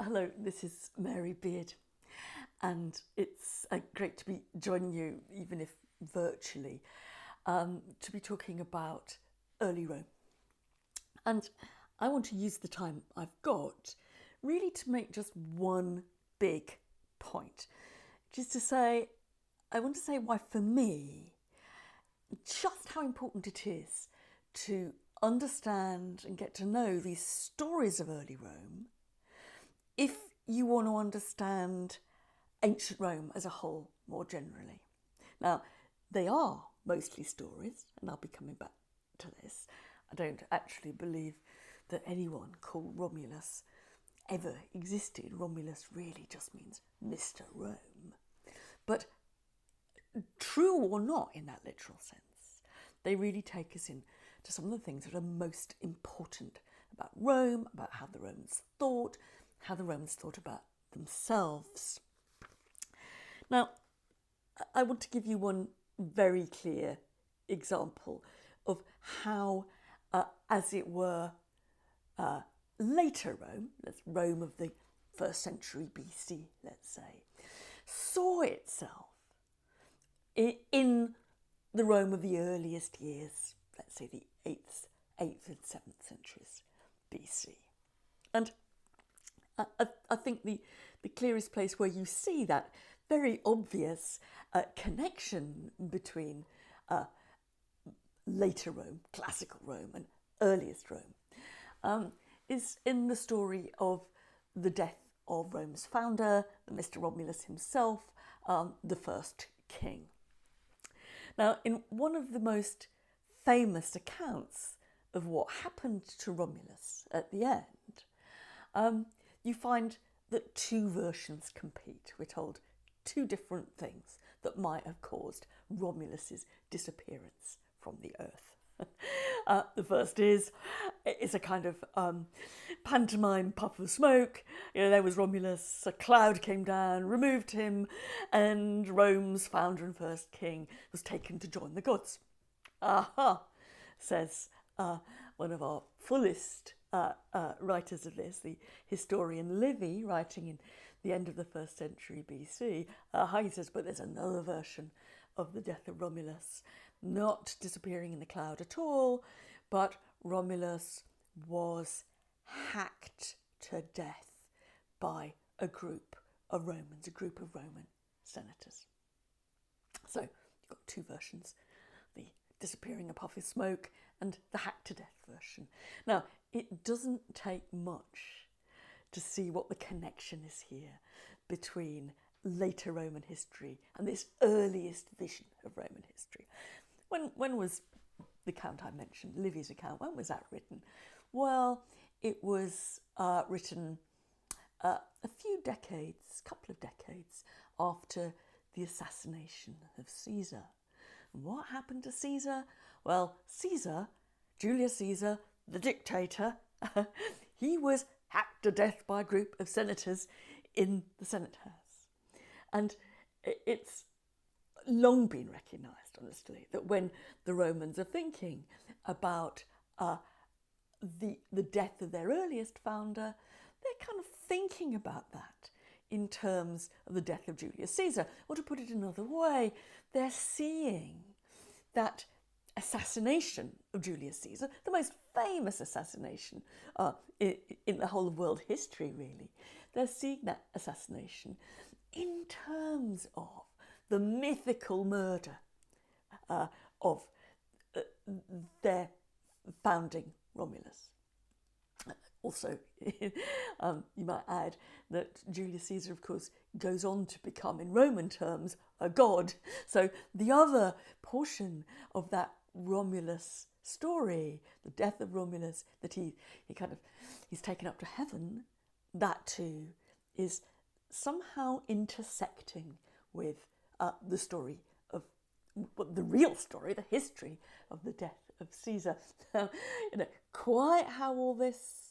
Hello, this is Mary Beard, and it's great to be joining you, even if virtually, to be talking about early Rome. And I want to use the time I've got really to make just one big point, which is to say, I want to say why, for me, just how important it is to understand and get to know these stories of early Rome if you want to understand ancient Rome as a whole more generally. Now, they are mostly stories, and I'll be coming back to this. I don't actually believe that anyone called Romulus ever existed. Romulus really just means Mr. Rome. But true or not in that literal sense, they really take us in to some of the things that are most important about Rome, about how the Romans thought about themselves. Now, I want to give you one very clear example of how, as it were, later Rome, that's Rome of the 1st century BC, let's say, saw itself in the Rome of the earliest years, let's say the 8th and 7th centuries BC. And I think the clearest place where you see that very obvious connection between later Rome, classical Rome, and earliest Rome is in the story of the death of Rome's founder, Mr. Romulus himself, the first king. Now, in one of the most famous accounts of what happened to Romulus at the end, you find that two versions compete. We're told two different things that might have caused Romulus's disappearance from the earth. The first is a kind of pantomime puff of smoke. There was Romulus, a cloud came down, removed him, and Rome's founder and first king was taken to join the gods. Aha, says one of our fullest writers of this, the historian Livy, writing in the end of the 1st century BC. He says, but there's another version of the death of Romulus, not disappearing in the cloud at all, but Romulus was hacked to death by a group of Romans, a group of Roman senators. So you've got two versions, the disappearing in a puff of smoke and the hacked to death version. Now, it doesn't take much to see what the connection is here between later Roman history and this earliest vision of Roman history. When was the account I mentioned, Livy's account, when was that written? Well, it was written a couple of decades after the assassination of Caesar. And what happened to Caesar? Well, Julius Caesar, the dictator, he was hacked to death by a group of senators in the Senate House. And it's long been recognised, honestly, that when the Romans are thinking about the death of their earliest founder, they're kind of thinking about that in terms of the death of Julius Caesar. Or to put it another way, they're seeing that assassination of Julius Caesar, the most famous assassination in the whole of world history, really. They're seeing that assassination in terms of the mythical murder of their founding Romulus. Also, you might add that Julius Caesar, of course, goes on to become, in Roman terms, a god. So the other portion of that Romulus story, the death of Romulus, that he's taken up to heaven, that too is somehow intersecting with the story of the real story, the history of the death of Caesar. Now, quite how all this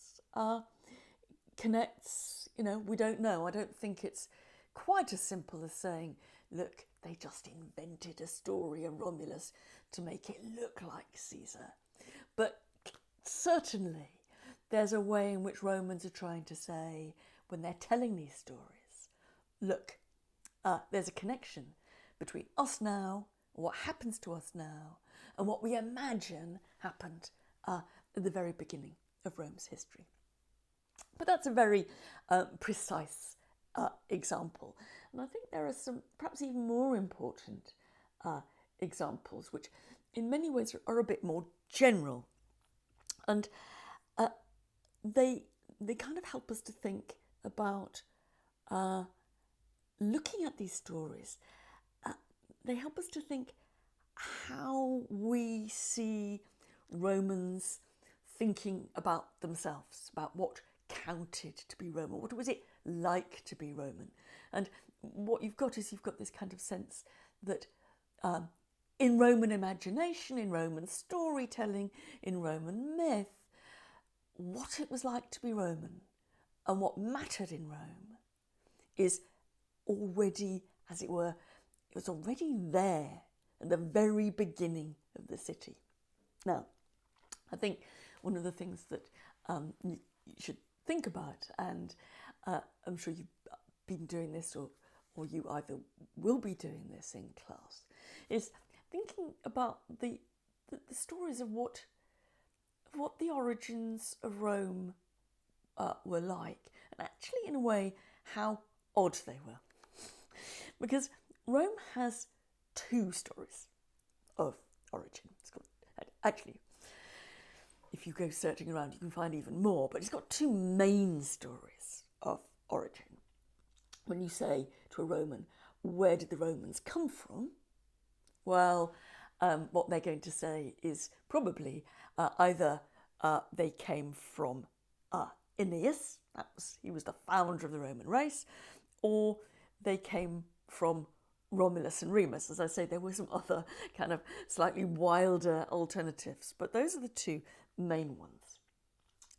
connects, we don't know. I don't think it's quite as simple as saying, look, they just invented a story of Romulus to make it look like Caesar. But certainly there's a way in which Romans are trying to say, when they're telling these stories, look, there's a connection between us now, what happens to us now, and what we imagine happened at the very beginning of Rome's history. But that's a very precise example. And I think there are some perhaps even more important examples, which in many ways are a bit more general. And they kind of help us to think about looking at these stories. They help us to think how we see Romans thinking about themselves, about what counted to be Roman, what was it like to be Roman. And what you've got is this kind of sense that in Roman imagination, in Roman storytelling, in Roman myth, what it was like to be Roman and what mattered in Rome is already, as it were, it was already there at the very beginning of the city. Now, I think one of the things that you should think about, and I'm sure you've been doing this or you either will be doing this in class, is thinking about the stories of what the origins of Rome were like, and actually in a way how odd they were. Because Rome has two stories of origin. Actually, if you go searching around, you can find even more, but it's got two main stories of origin. When you say to a Roman, where did the Romans come from? Well, what they're going to say is probably either they came from Aeneas, he was the founder of the Roman race, or they came from Romulus and Remus. As I say, there were some other kind of slightly wilder alternatives, but those are the two main ones.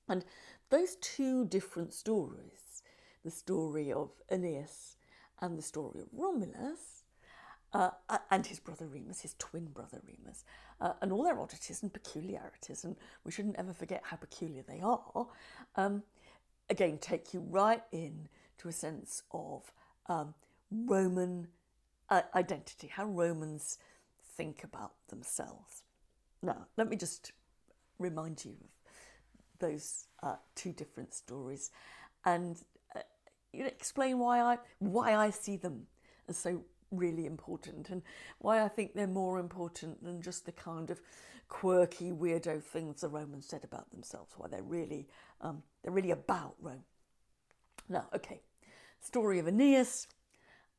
And those two different stories, the story of Aeneas and the story of Romulus, and his brother Remus, his twin brother Remus, and all their oddities and peculiarities, and we shouldn't ever forget how peculiar they are, again, take you right in to a sense of Roman identity, how Romans think about themselves. Now, let me just remind you of those two different stories and explain why I see them as so really important, and why I think they're more important than just the kind of quirky, weirdo things the Romans said about themselves, why they're really about Rome. Now, okay, story of Aeneas,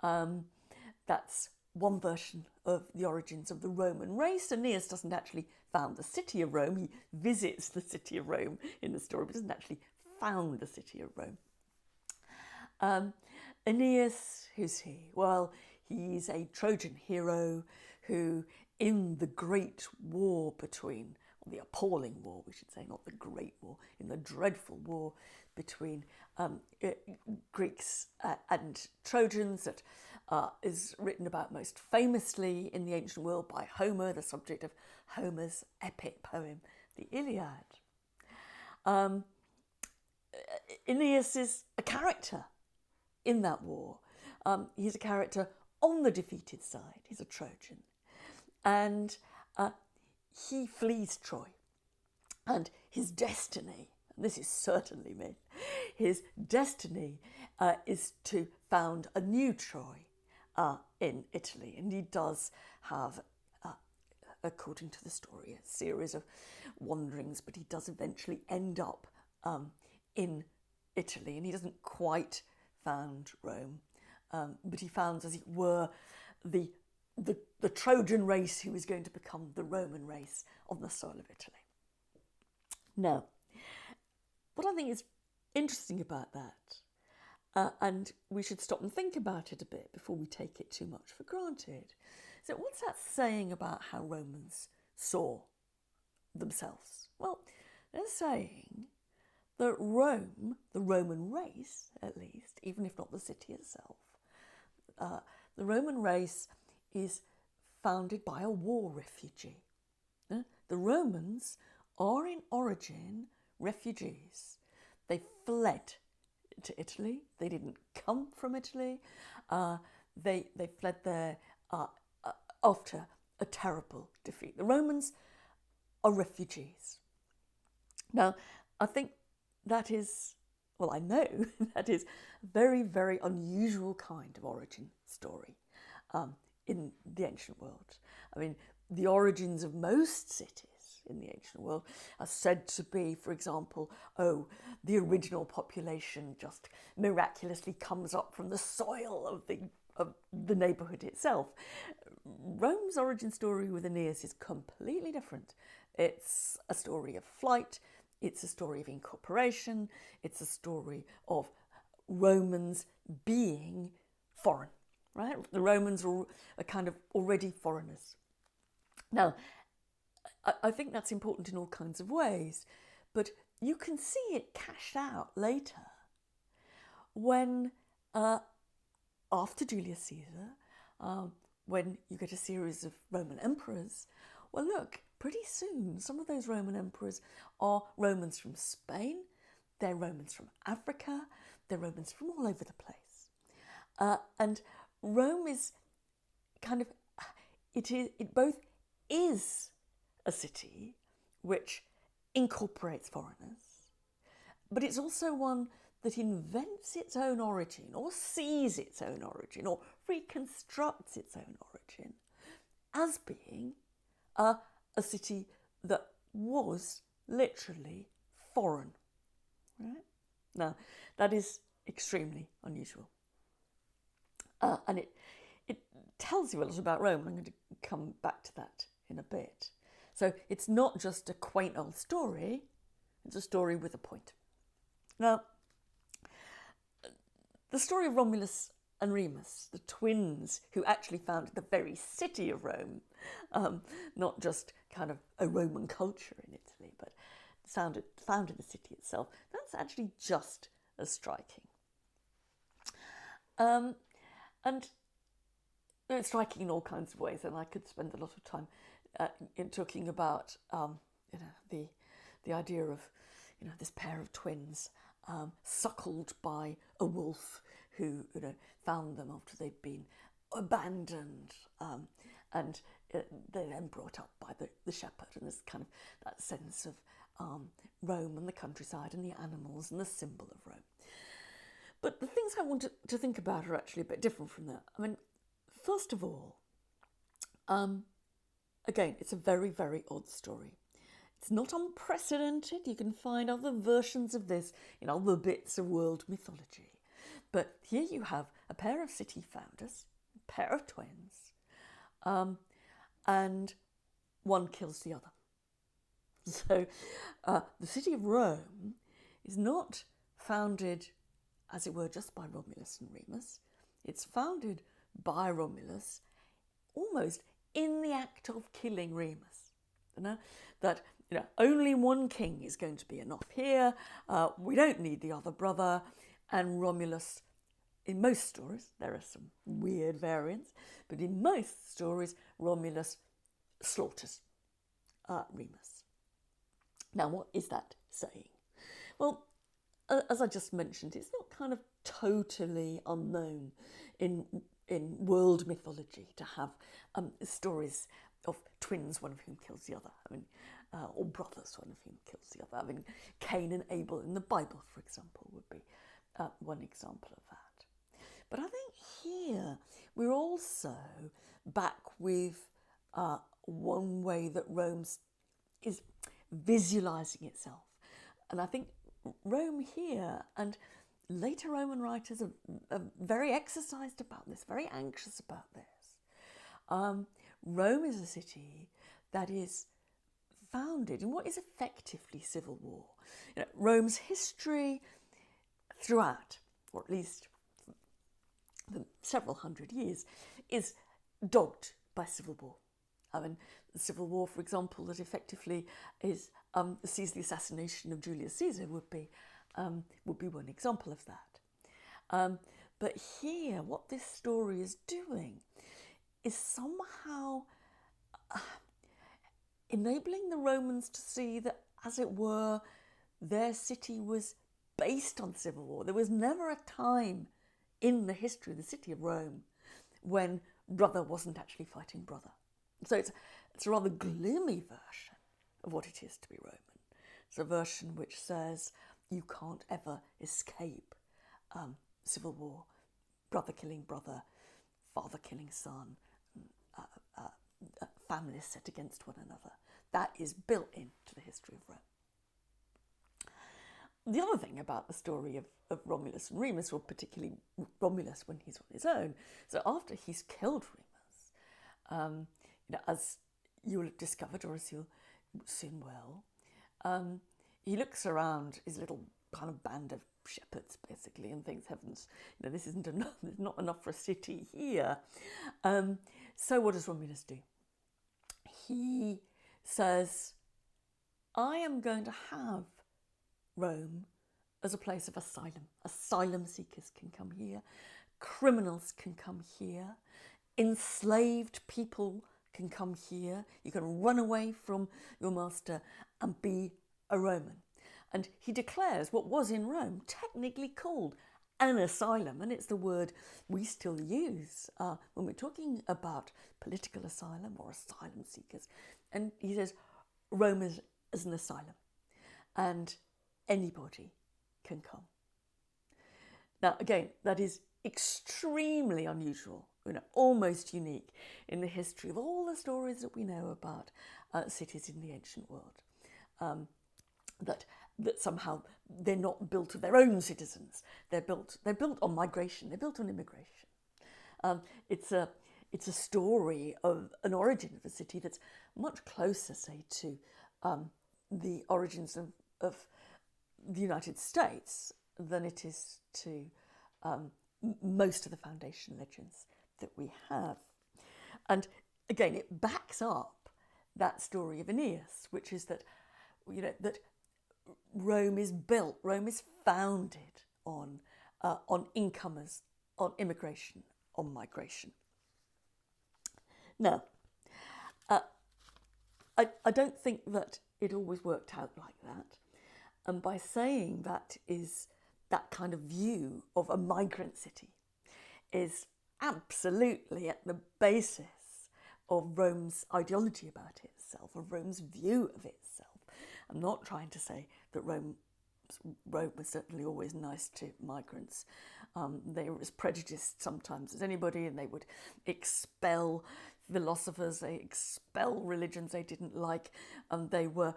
that's one version of the origins of the Roman race. Aeneas doesn't actually found the city of Rome, he visits the city of Rome in the story, but doesn't actually found the city of Rome. Aeneas, who's he? Well, he's a Trojan hero who, in the great war between, or the appalling war, we should say, not the great war, in the dreadful war between Greeks and Trojans that is written about most famously in the ancient world by Homer, the subject of Homer's epic poem, the Iliad. Aeneas is a character in that war. He's a character on the defeated side. He's a Trojan. And he flees Troy. And his destiny, and this is certainly me, his destiny is to found a new Troy in Italy. And he does have, according to the story, a series of wanderings, but he does eventually end up in Italy. And he doesn't quite found Rome, but he founds, as it were, the Trojan race who is going to become the Roman race on the soil of Italy. Now, what I think is interesting about that, and we should stop and think about it a bit before we take it too much for granted, so what's that saying about how Romans saw themselves? Well, they're saying that Rome, the Roman race at least, even if not the city itself, the Roman race is founded by a war refugee. The Romans are in origin refugees. They fled to Italy. They didn't come from Italy. They fled there after a terrible defeat. The Romans are refugees. Now, I think that is, well, I know that is a very, very unusual kind of origin story in the ancient world. I mean, the origins of most cities in the ancient world are said to be, for example, the original population just miraculously comes up from the soil of the neighbourhood itself. Rome's origin story with Aeneas is completely different. It's a story of flight, it's a story of incorporation, it's a story of Romans being foreign, right? The Romans are kind of already foreigners. Now, I think that's important in all kinds of ways, but you can see it cashed out later when, after Julius Caesar, when you get a series of Roman emperors, well, look, pretty soon some of those Roman emperors are Romans from Spain, they're Romans from Africa, they're Romans from all over the place. And Rome is kind of, it both is a city which incorporates foreigners, but it's also one that invents its own origin or sees its own origin or reconstructs its own origin as being a city that was literally foreign. Right? Now, that is extremely unusual. And it tells you a lot about Rome. I'm going to come back to that in a bit. So it's not just a quaint old story, it's a story with a point. Now, the story of Romulus and Remus, the twins who actually founded the very city of Rome, not just kind of a Roman culture in Italy, but founded the city itself, that's actually just as striking. And it's striking in all kinds of ways, and I could spend a lot of time in talking about the idea of this pair of twins suckled by a wolf who found them after they'd been abandoned, and they're then brought up by the shepherd, and there's kind of that sense of Rome and the countryside and the animals and the symbol of Rome. But the things I want to think about are actually a bit different from that. I mean, first of all, again, it's a very, very odd story. It's not unprecedented. You can find other versions of this in other bits of world mythology. But here you have a pair of city founders, a pair of twins, and one kills the other. So the city of Rome is not founded, as it were, just by Romulus and Remus. It's founded by Romulus almost in the act of killing Remus. That only one king is going to be enough here. We don't need the other brother. And Romulus, in most stories, there are some weird variants, but in most stories, Romulus slaughters Remus. Now, what is that saying? Well, as I just mentioned, it's not kind of totally unknown in world mythology to have stories of twins, one of whom kills the other. I mean, or brothers, one of whom kills the other. I mean, Cain and Abel in the Bible, for example, would be one example of that. But I think here we're also back with one way that Rome is visualising itself. And I think Rome here and later Roman writers are very exercised about this, very anxious about this. Rome is a city that is founded in what is effectively civil war. Rome's history throughout, or at least for several hundred years, is dogged by civil war. I mean, the civil war, for example, that effectively sees the assassination of Julius Caesar would be one example of that. But here, what this story is doing is somehow enabling the Romans to see that, as it were, their city was based on civil war. There was never a time in the history of the city of Rome when brother wasn't actually fighting brother. So it's a rather gloomy version of what it is to be Roman. It's a version which says you can't ever escape civil war, brother killing brother, father killing son, families set against one another. That is built into the history of Rome. The other thing about the story of Romulus and Remus, or particularly Romulus when he's on his own, so after he's killed Remus, as you'll have discovered, or as you'll soon will, he looks around his little kind of band of shepherds, basically, and thinks, heavens, this isn't enough, there's not enough for a city here. So what does Romulus do? He says, I am going to have Rome as a place of asylum. Asylum seekers can come here, criminals can come here, enslaved people can come here. You can run away from your master and be a Roman. And he declares what was in Rome technically called an asylum, and it's the word we still use when we're talking about political asylum or asylum seekers. And he says Rome is an asylum, and anybody can come. Now, again, that is extremely unusual, almost unique in the history of all the stories that we know about cities in the ancient world. That somehow they're not built of their own citizens. They're built on migration. They're built on immigration. It's a story of an origin of a city that's much closer, say, to the origins of the United States than it is to most of the foundation legends that we have. And again, it backs up that story of Aeneas, which is that Rome is built, Rome is founded on incomers, on immigration, on migration. Now, I don't think that it always worked out like that. And by saying that kind of view of a migrant city is absolutely at the basis of Rome's ideology about itself, of Rome's view of itself. I'm not trying to say that Rome was certainly always nice to migrants. They were as prejudiced sometimes as anybody, and they would expel philosophers, they expel religions they didn't like, and they were,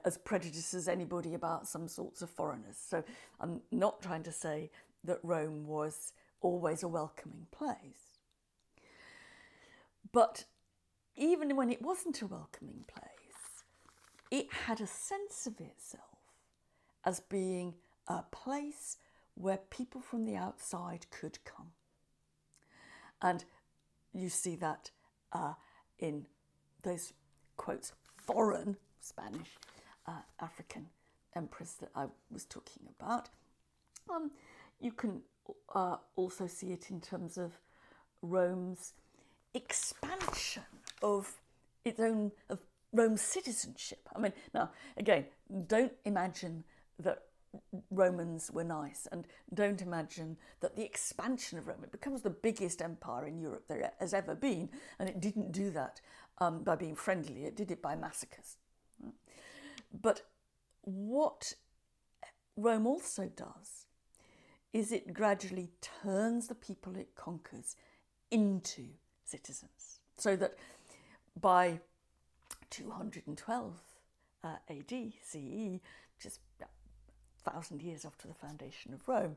as prejudiced as anybody about some sorts of foreigners. So I'm not trying to say that Rome was always a welcoming place. But even when it wasn't a welcoming place, it had a sense of itself as being a place where people from the outside could come. And you see that in those, quotes, foreign Spanish, African emperors that I was talking about. You can also see it in terms of Rome's expansion of Rome's citizenship. I mean, now, again, don't imagine that Romans were nice, and don't imagine that the expansion of Rome, it becomes the biggest empire in Europe there has ever been, and it didn't do that by being friendly, it did it by massacres. But what Rome also does is it gradually turns the people it conquers into citizens, so that by 212 AD, CE, which is 1,000 years after the foundation of Rome,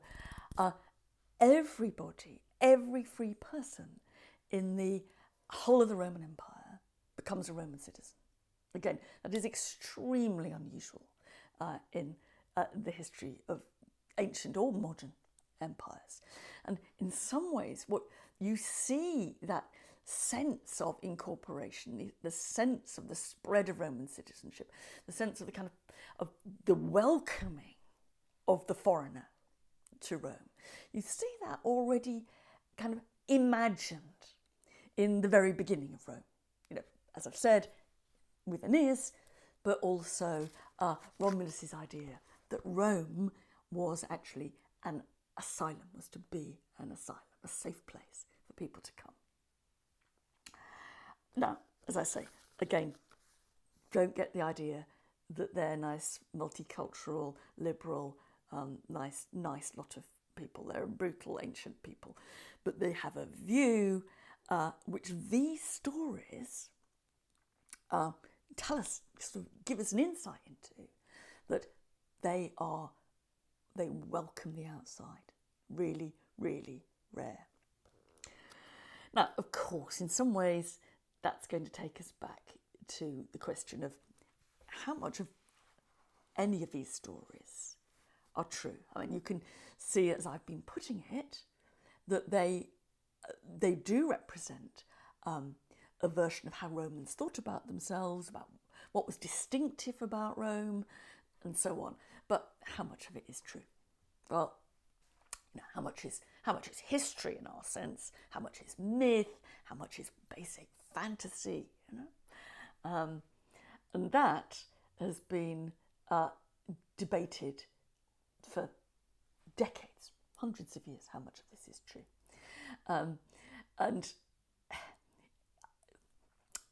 everybody, every free person in the whole of the Roman Empire becomes a Roman citizen. Again, that is extremely unusual in the history of ancient or modern empires. And in some ways, what you see, that sense of incorporation, the sense of the spread of Roman citizenship, the sense of the kind of the welcoming of the foreigner to Rome. You see that already kind of imagined in the very beginning of Rome. As I've said, with Aeneas, but also Romulus's idea that Rome was actually an asylum, was to be an asylum, a safe place for people to come. Now, as I say, again, don't get the idea that they're nice, multicultural, liberal, nice lot of people. They're brutal, ancient people. But they have a view which these stories tell us, sort of give us an insight into, that they welcome the outside. Really, really rare. Now, of course, in some ways, that's going to take us back to the question of how much of any of these stories are true. I mean, you can see, as I've been putting it, that they do represent a version of how Romans thought about themselves, about what was distinctive about Rome, and so on. But how much of it is true? Well, how much is history in our sense? How much is myth? How much is basic fantasy? And that has been debated for decades, hundreds of years. How much of this is true? And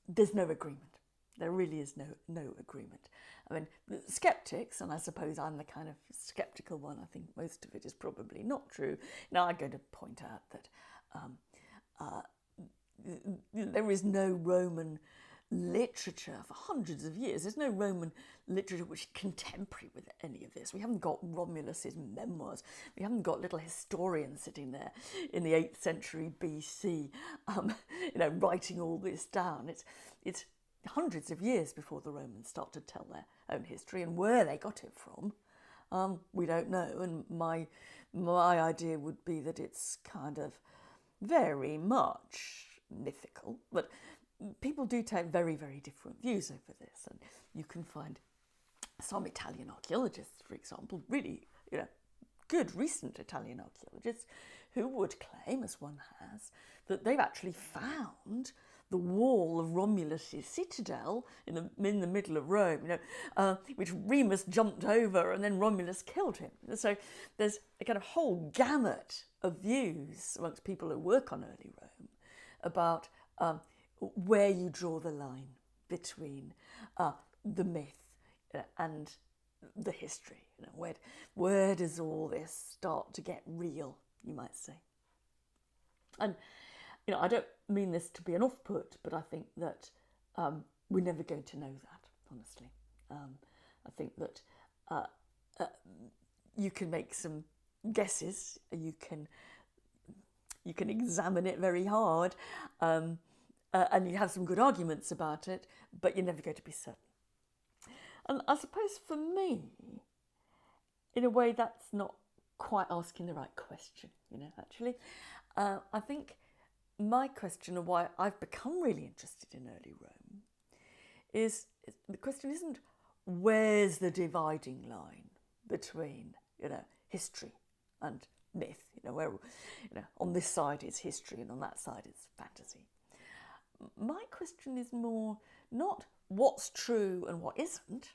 there's no agreement. There really is no agreement. I mean, the skeptics, and I suppose I'm the kind of skeptical one, I think most of it is probably not true. Now, I'm going to point out that there is no Roman literature for hundreds of years. There's no Roman literature which is contemporary with any of this. We haven't got Romulus's memoirs. We haven't got little historians sitting there in the 8th century BC, writing all this down. It's hundreds of years before the Romans start to tell their own history, and where they got it from, we don't know. And my idea would be that it's kind of very much mythical, but people do take very, very different views over this, and you can find some Italian archaeologists, for example, really, good recent Italian archaeologists, who would claim, as one has, that they've actually found the wall of Romulus's citadel in the middle of Rome, which Remus jumped over and then Romulus killed him. So there's a kind of whole gamut of views amongst people who work on early Rome about where you draw the line between the myth and the history. Where does all this start to get real, you might say? And I don't mean this to be an off-put, but I think that we're never going to know that, honestly. I think that you can make some guesses, you can examine it very hard, and you have some good arguments about it, but you're never going to be certain. And I suppose for me, in a way, that's not quite asking the right question, actually. I think my question of why I've become really interested in early Rome is the question isn't where's the dividing line between, history and myth, where, on this side is history and on that side is fantasy. My question is more not what's true and what isn't,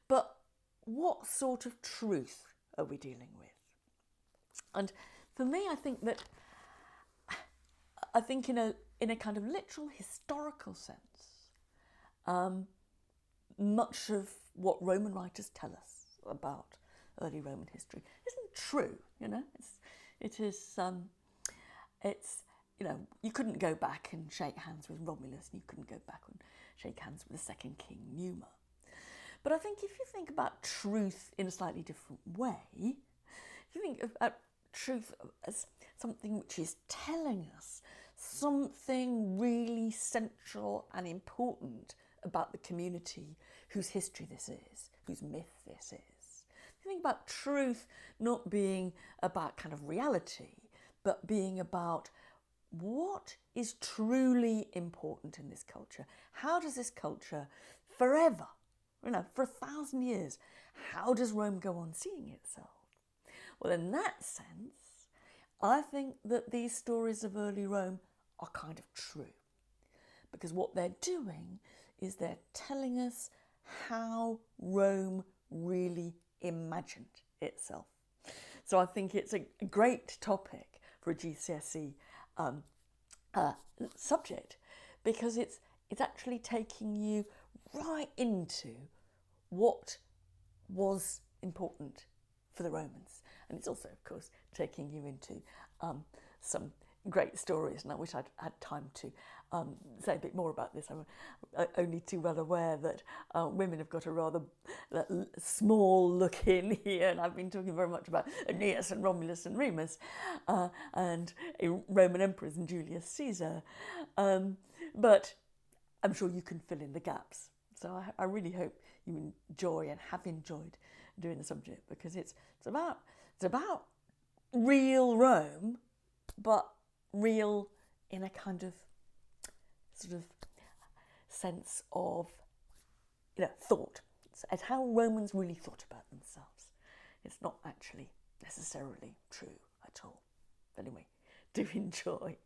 but what sort of truth are we dealing with? And for me, I think in a kind of literal historical sense, much of what Roman writers tell us about early Roman history isn't true. You couldn't go back and shake hands with Romulus, and you couldn't go back and shake hands with the second king, Numa. But I think if you think about truth in a slightly different way, if you think about truth as something which is telling us something really central and important about the community whose history this is, whose myth this is. If you think about truth not being about kind of reality, but being about what is truly important in this culture. How does this culture forever, for 1,000 years, how does Rome go on seeing itself? Well, in that sense, I think that these stories of early Rome are kind of true. Because what they're doing is they're telling us how Rome really imagined itself. So I think it's a great topic for a GCSE subject, because it's actually taking you right into what was important for the Romans, and it's also, of course, taking you into some great stories. And I wish I'd had time to say a bit more about this. I'm only too well aware that women have got a rather small look in here, and I've been talking very much about Aeneas and Romulus and Remus and Roman emperors and Julius Caesar, but I'm sure you can fill in the gaps. So I really hope you enjoy and have enjoyed doing the subject, because it's about real Rome, but real in a kind of sort of sense of, thought. It's how Romans really thought about themselves. It's not actually necessarily true at all. But anyway, do enjoy.